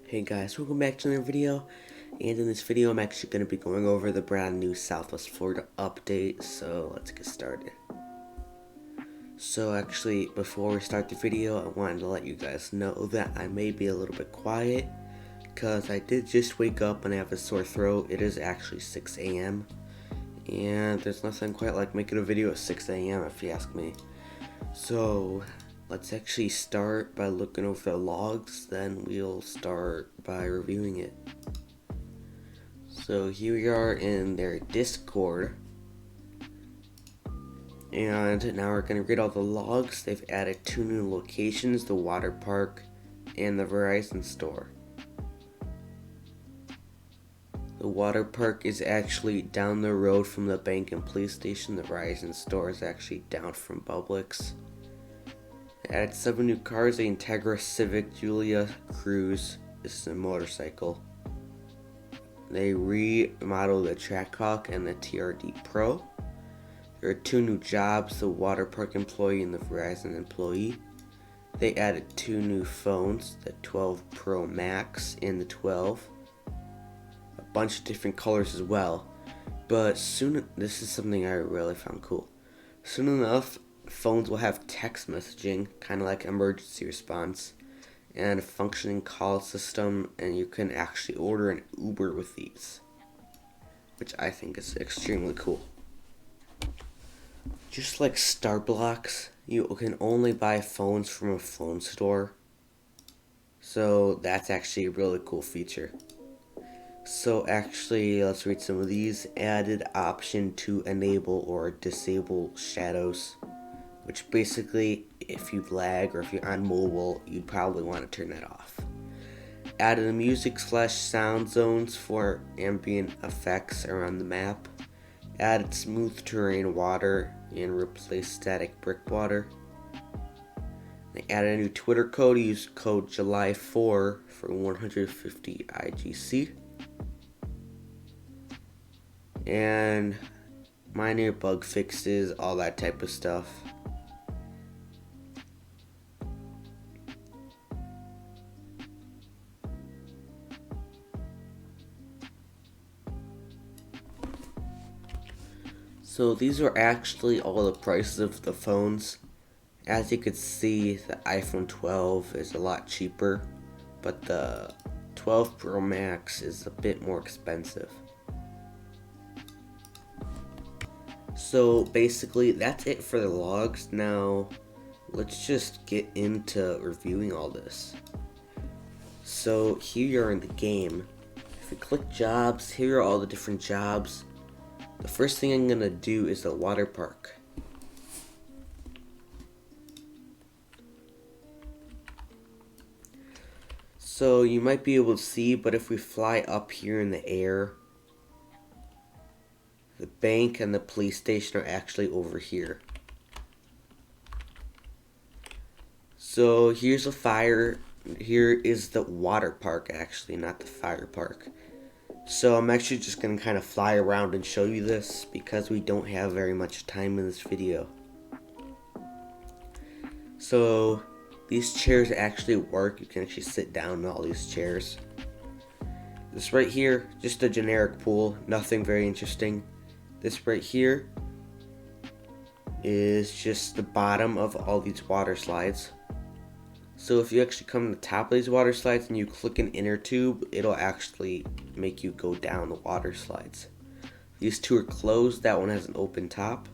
Hey guys, welcome back to another video, and in this video I'm actually going to be going over the brand new Southwest Florida update, so let's get started. So actually, before we start the video, I wanted to let you guys know that I may be a little bit quiet, because I did just wake up and I have a sore throat. It is actually 6 a.m. and there's nothing quite like making a video at 6 a.m. if you ask me. So let's actually start by looking over the logs, then we'll start by reviewing it. So here we are in their Discord, and now we're going to read all the logs. They've added 2 new locations, the Waterpark and the Verizon store. The Waterpark is actually down the road from the bank and police station. The Verizon store is actually down from Bublix. They added 7 new cars, the Integra, Civic, Giulia, Cruze. This is a motorcycle. They remodeled the Trackhawk and the TRD-Pro. There are 2 new jobs, the Waterpark Employee and the Vorzen Employee. They added 2 new phones, the 12 Pro Max and the 12. A bunch of different colors as well. But soon, this is something I really found cool. Soon enough, phones will have text messaging, kind of like emergency response, and a functioning call system, and you can actually order an Uber with these, which I think is extremely cool. Just like Starbucks, you can only buy phones from a phone store, so that's actually a really cool feature. So actually, let's read some of these. Added option to enable or disable shadows, which basically, if you lag or if you're on mobile, you'd probably want to turn that off. Added music/sound zones for ambient effects around the map. Added smooth terrain water and replaced static brick water. They added a new Twitter code. Use code July4 for 150 IGC. And minor bug fixes, all that type of stuff. So these are actually all the prices of the phones. As you can see, the iPhone 12 is a lot cheaper, but the 12 Pro Max is a bit more expensive. So basically, that's it for the logs. Now, let's just get into reviewing all this. So here you're in the game. If you click jobs, here are all the different jobs. The first thing I'm gonna do is the water park. So you might be able to see, but if we fly up here in the air, the bank and the police station are actually over here. So here's a fire. Here is the water park, actually, not the fire park. So I'm actually just going to kind of fly around and show you this because we don't have very much time in this video. So these chairs actually work. You can actually sit down in all these chairs. This right here, just a generic pool, nothing very interesting. This right here is just the bottom of all these water slides. So if you actually come to the top of these water slides and you click an inner tube, it'll actually make you go down the water slides. These 2 are closed, that one has an open top.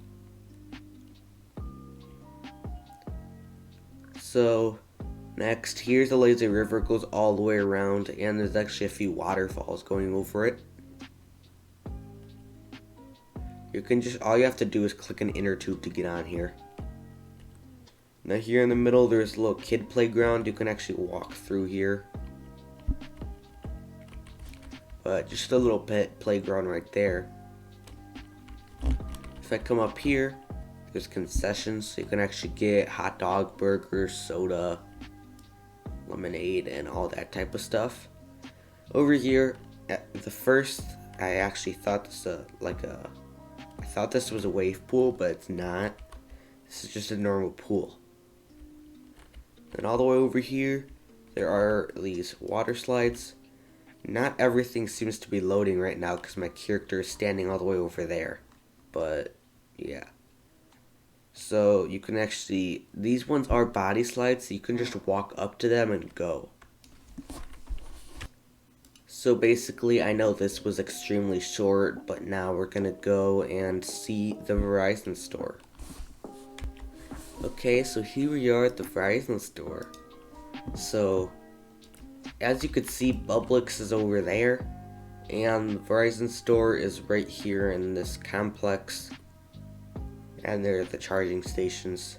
So next, here's the lazy river, it goes all the way around, and there's actually a few waterfalls going over it. You can just, all you have to do is click an inner tube to get on here. Now here in the middle there's a little kid playground. You can actually walk through here. But just a little pet playground right there. If I come up here, there's concessions, so you can actually get hot dog, burgers, soda, lemonade, and all that type of stuff. Over here, at the first, I actually thought this I thought this was a wave pool, but it's not. This is just a normal pool. And all the way over here, there are these water slides. Not everything seems to be loading right now because my character is standing all the way over there. But, yeah. So, you can actually, these ones are body slides, so you can just walk up to them and go. So basically, I know this was extremely short, but now we're gonna go and see the Verizon store. Okay, so here we are at the Verizon store. So, as you can see, Bublix is over there, and the Verizon store is right here in this complex. And there are the charging stations,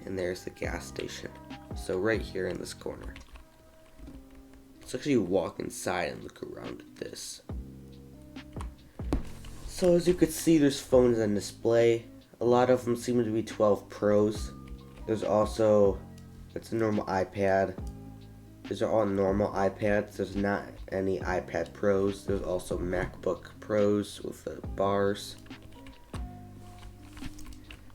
and there's the gas station. So right here in this corner. Let's actually walk inside and look around at this. So as you can see, there's phones on display. A lot of them seem to be 12 Pros. There's also, it's a normal iPad. These are all normal iPads. There's not any iPad Pros. There's also MacBook Pros with the bars.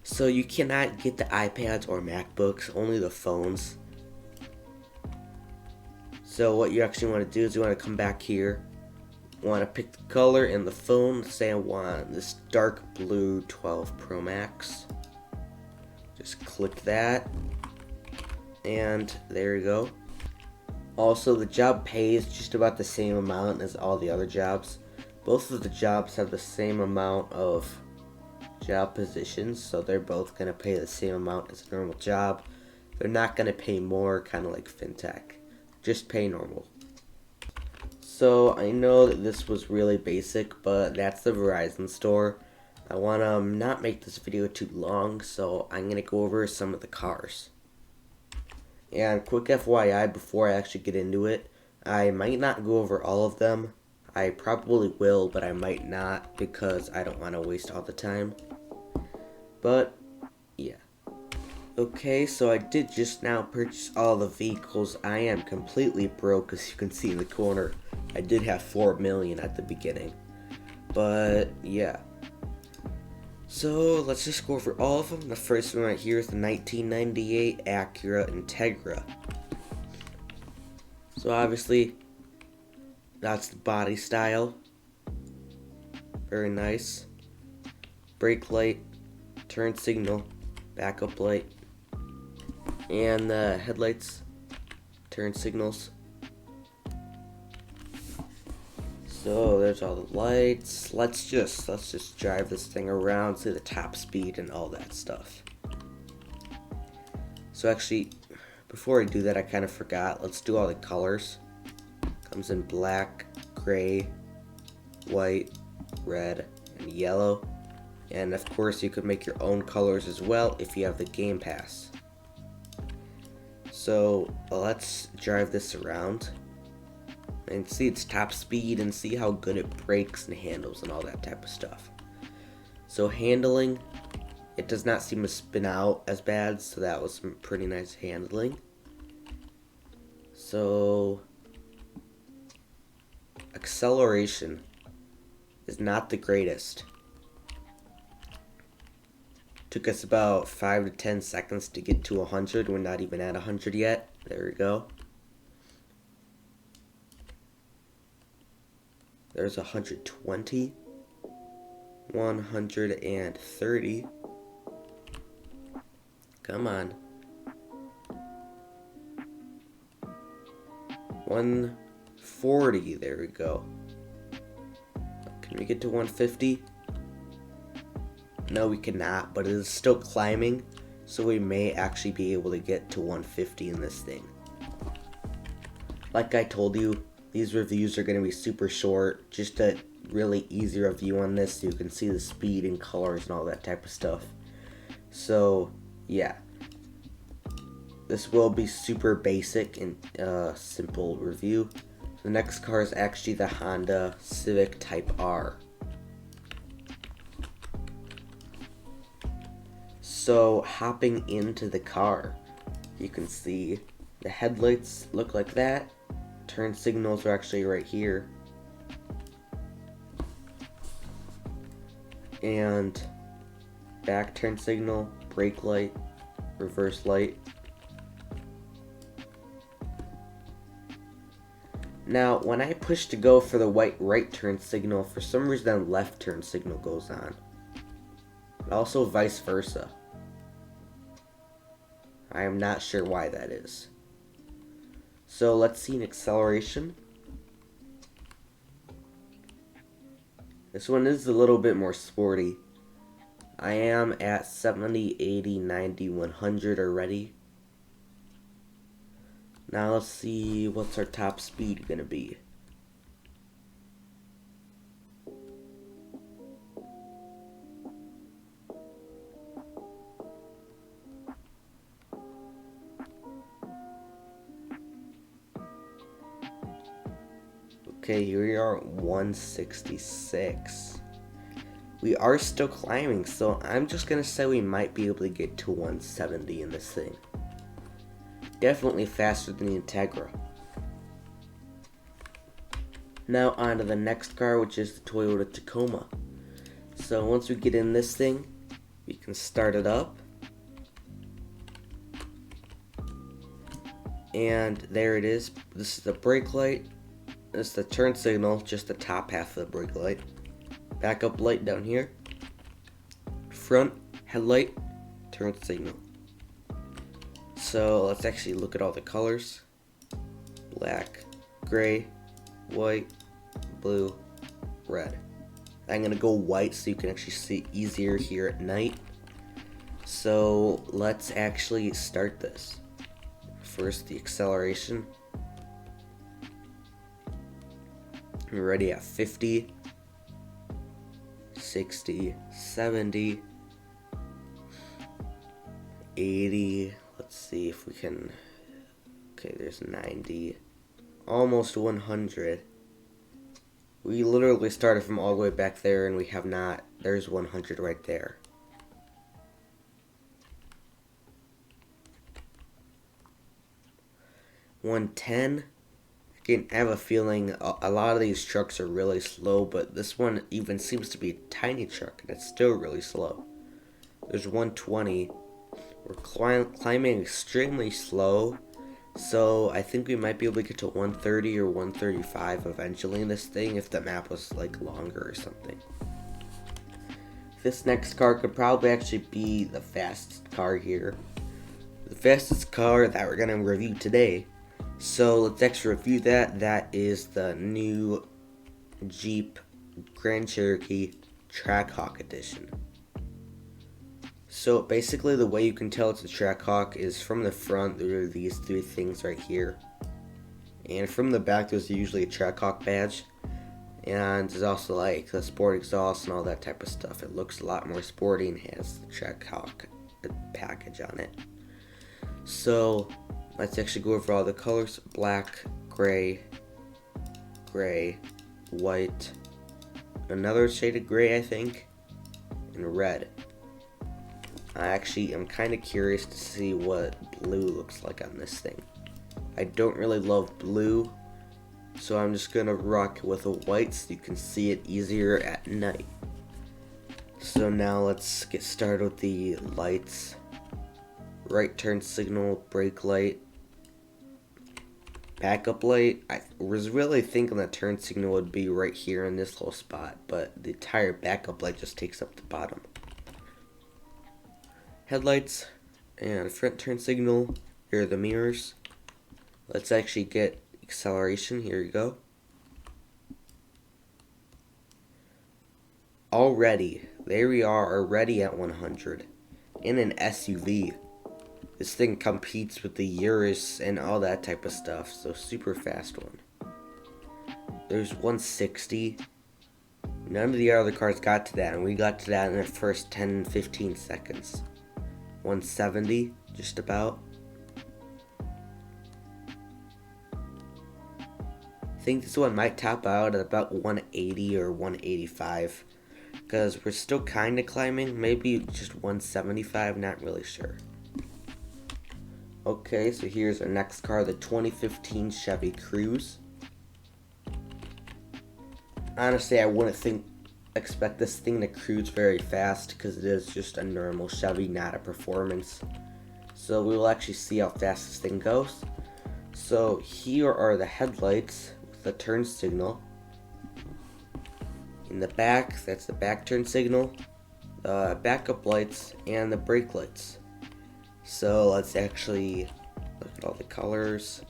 So you cannot get the iPads or MacBooks, only the phones. So what you actually want to do is you want to come back here. You want to pick the color and the phone. Say I want this dark blue 12 Pro Max. Just click that. And there you go. Also, the job pays just about the same amount as all the other jobs. Both of the jobs have the same amount of job positions, so they're both going to pay the same amount as a normal job. They're not going to pay more, kind of like fintech. Just pay normal. So I know that this was really basic, but that's the Verizon store. I want to not make this video too long, so I'm going to go over some of the cars. And quick FYI before I actually get into it, I might not go over all of them. I probably will, but I might not because I don't want to waste all the time. But, yeah. Okay, so I did just now purchase all the vehicles. I am completely broke, as you can see in the corner. I did have 4 million at the beginning. But, yeah. So, let's just go over all of them. The first one right here is the 1998 Axura Integra. So, obviously, that's the body style. Very nice. Brake light, turn signal, backup light, and the headlights, turn signals. So there's all the lights. Let's just drive this thing around, see the top speed and all that stuff. So actually, before I do that, I kind of forgot. Let's do all the colors. Comes in black, gray, white, red, and yellow. And of course, you could make your own colors as well if you have the Game Pass. So let's drive this around and see its top speed and see how good it brakes and handles and all that type of stuff. So handling, it does not seem to spin out as bad, so that was some pretty nice handling. So acceleration is not the greatest. Took us about 5 to 10 seconds to get to 100. We're not even at 100 yet. There we go. There's 120. 130. Come on. 140. There we go. Can we get to 150? No, we cannot, but it is still climbing, so we may actually be able to get to 150 in this thing. Like I told you, these reviews are going to be super short, just a really easy review on this so you can see the speed and colors and all that type of stuff. So, yeah. This will be super basic and simple review. The next car is actually the Handa Civic Type R. So, hopping into the car, you can see the headlights look like that. Turn signals are actually right here. And back turn signal, brake light, reverse light. Now, when I push to go for the white right turn signal, for some reason the left turn signal goes on. Also vice versa. I am not sure why that is. So let's see an acceleration. This one is a little bit more sporty. I am at 70, 80, 90, 100 already. Now let's see what's our top speed gonna be. Okay, here we are at 166. We are still climbing, so I'm just gonna say we might be able to get to 170 in this thing. Definitely faster than the Integra. Now on to the next car, which is the Toyota Tacoma. So once we get in this thing, we can start it up. And there it is. This is the brake light. This is the turn signal, just the top half of the brake light. Backup light down here. Front headlight, turn signal. So let's actually look at all the colors. Black, gray, white, blue, red. I'm gonna go white so you can actually see easier here at night. So let's actually start this. First, the acceleration. We're ready at 50, 60, 70, 80. Let's see if we can. Okay, there's 90, almost 100. We literally started from all the way back there and we have not. There's 100 right there. $110. Again, I have a feeling a lot of these trucks are really slow, but this one even seems to be a tiny truck and it's still really slow. There's 120. We're climbing extremely slow, so I think we might be able to get to 130 or 135 eventually in this thing if the map was like longer or something. This next car could probably actually be the fastest car here. The fastest car that we're going to review today. So let's actually review that. That is the new Jeep Grand Cherokee Trackhawk edition. So basically the way you can tell it's a Trackhawk is from the front there are these three things right here. And from the back there's usually a Trackhawk badge. And there's also like the sport exhaust and all that type of stuff. It looks a lot more sporty and has the Trackhawk package on it. So let's actually go over all the colors. Black, gray, gray, white, another shade of gray I think, and red. I actually am kind of curious to see what blue looks like on this thing. I don't really love blue, so I'm just gonna rock it with a white so you can see it easier at night. So now let's get started with the lights. Right turn signal, brake light, backup light. I was really thinking the turn signal would be right here in this little spot, but the entire backup light just takes up the bottom. Headlights and front turn signal. Here are the mirrors. Let's actually get acceleration. Here you go. Already, there we are already at 100 in an SUV. This thing competes with the Urus and all that type of stuff, so super fast one. There's 160. None of the other cars got to that, and we got to that in the first 10-15 seconds. 170, just about. I think this one might top out at about 180 or 185, because we're still kind of climbing. Maybe just 175, not really sure. Okay, so here's our next car, the 2015 Chavy Cruze. Honestly, I wouldn't expect this thing to cruise very fast because it is just a normal Chevy, not a performance. So we will actually see how fast this thing goes. So here are the headlights with the turn signal. In the back, that's the back turn signal, the backup lights, and the brake lights. So let's actually look at all the colors.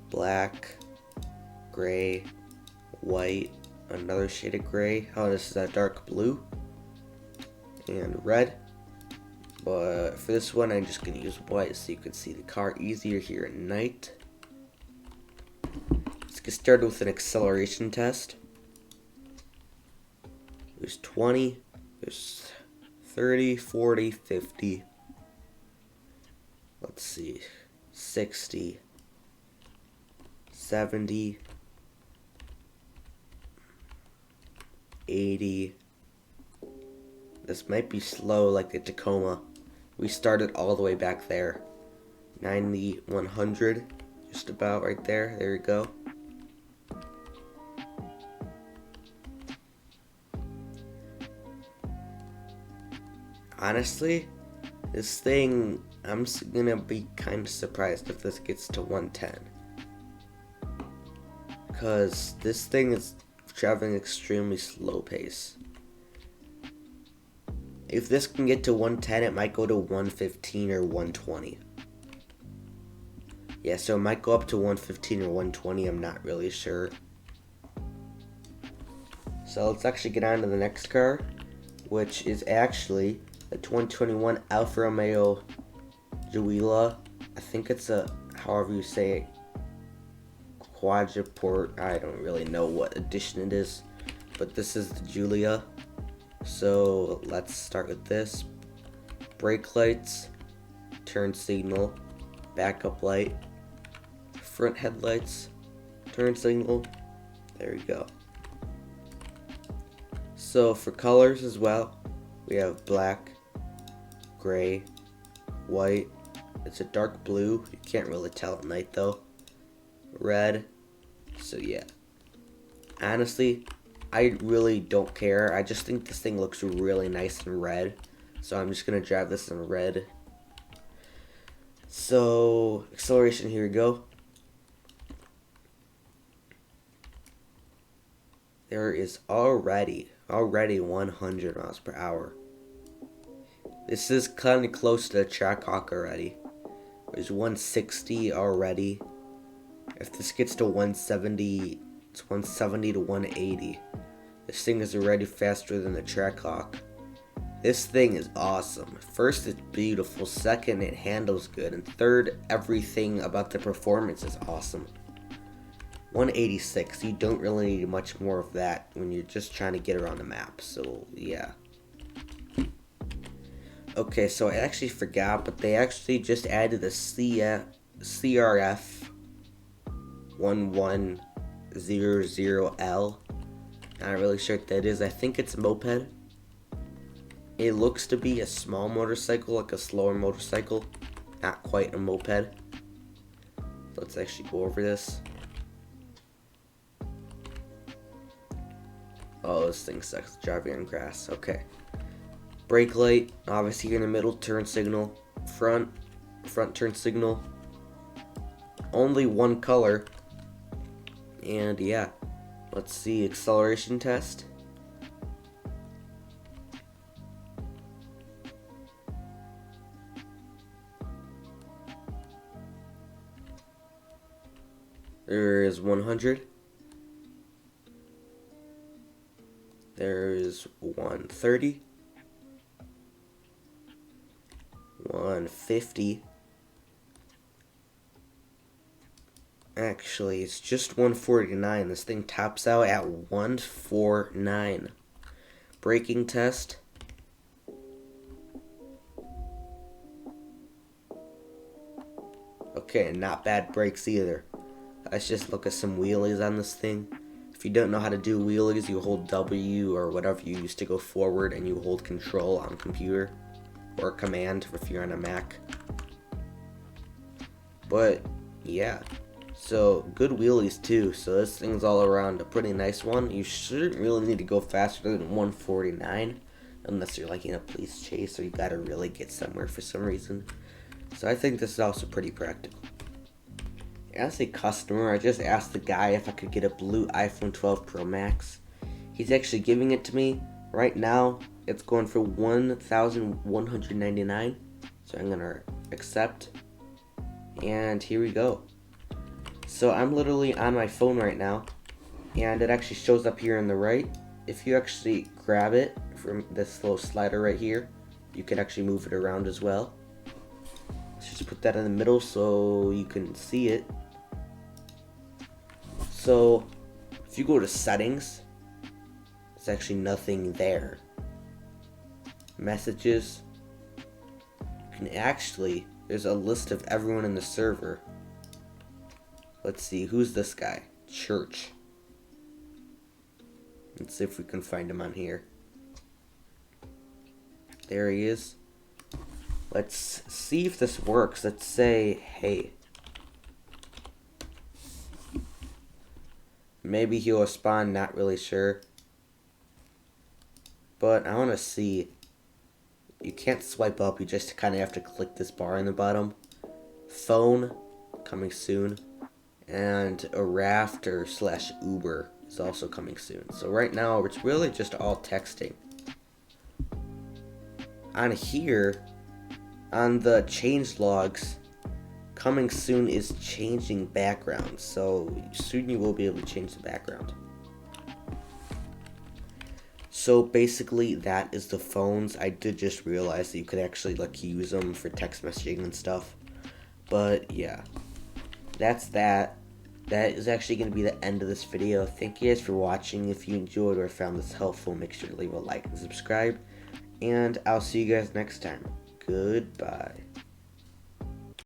Black, gray, white, another shade of gray. Oh, this is a dark blue, and red. But for this one, I'm just going to use white so you can see the car easier here at night. Let's get started with an acceleration test. There's 20, there's 30, 40, 50. Let's see, 60, 70, 80. This might be slow like the Tacoma. We started all the way back there. 90, 100, just about right there. There we go. Honestly, this thing, I'm gonna be kind of surprised if this gets to 110. Because this thing is traveling extremely slow pace. If this can get to 110, it might go to 115 or 120. Yeah, so it might go up to 115 or 120, I'm not really sure. So let's actually get on to the next car, which is actually the 2021 Alfa Romeo Giulia. I think it's a, however you say it, Quadrifolgio. I don't really know what edition it is, but this is the Giulia. So let's start with this. Brake lights, turn signal, backup light, front headlights, turn signal. There we go. So for colors as well, we have black, gray, white. It's a dark blue. You can't really tell at night though. Red. So yeah. Honestly, I really don't care. I just think this thing looks really nice in red. So I'm just going to drive this in red. So, acceleration, here we go. There is already 100 miles per hour. This is kind of close to the Trackhawk already. There's 160 already. If this gets to 170, it's 170 to 180. This thing is already faster than the Trackhawk. This thing is awesome. First, it's beautiful. Second, it handles good. And third, everything about the performance is awesome. 186, you don't really need much more of that when you're just trying to get around the map. So, yeah. Okay, so I actually forgot, but they actually just added the CRF1100L. Not really sure what that is. I think it's a moped. It looks to be a small motorcycle, like a slower motorcycle. Not quite a moped. Let's actually go over this. Oh, this thing sucks driving on grass. Okay. Brake light, obviously in the middle, turn signal, front turn signal. Only one color. And yeah. Let's see, acceleration test. There is 100. There is 130. 150. Actually, it's just 149. This thing tops out at 149. Braking test. Okay, not bad brakes either. Let's just look at some wheelies on this thing. If you don't know how to do wheelies, you hold W or whatever you use to go forward, and you hold control on computer or command if you're on a Mac. But yeah. So, good wheelies too. So this thing's all around a pretty nice one. You shouldn't really need to go faster than 149 unless you're like in a police chase or you gotta really get somewhere for some reason. So I think this is also pretty practical. as a customer, I just asked the guy if I could get a blue iPhone 12 Pro Max. He's actually giving it to me. Right now, it's going for $1,199. So I'm gonna accept. And here we go. So I'm literally on my phone right now. And it actually shows up here on the right. If you actually grab it from this little slider right here, you can actually move it around as well. Let's just put that in the middle so you can see it. So if you go to settings, there's actually nothing there. Messages, you can actually, there's a list of everyone in the server. Let's see, who's this guy? Church. Let's see if we can find him on here. There he is. Let's see if this works. Let's say, hey. Maybe he'll respond, not really sure. But I want to see. You can't swipe up, you just kind of have to click this bar in the bottom. Phone, coming soon. And a raft or / Uber is also coming soon. So right now, it's really just all texting. On here, on the change logs, coming soon is changing background. So soon you will be able to change the background. So basically that is the phones. I did just realize that you could actually like use them for text messaging and stuff. But yeah, that's that. That is actually going to be the end of this video. Thank you guys for watching. If you enjoyed or found this helpful, make sure to leave a like and subscribe. And I'll see you guys next time. Goodbye.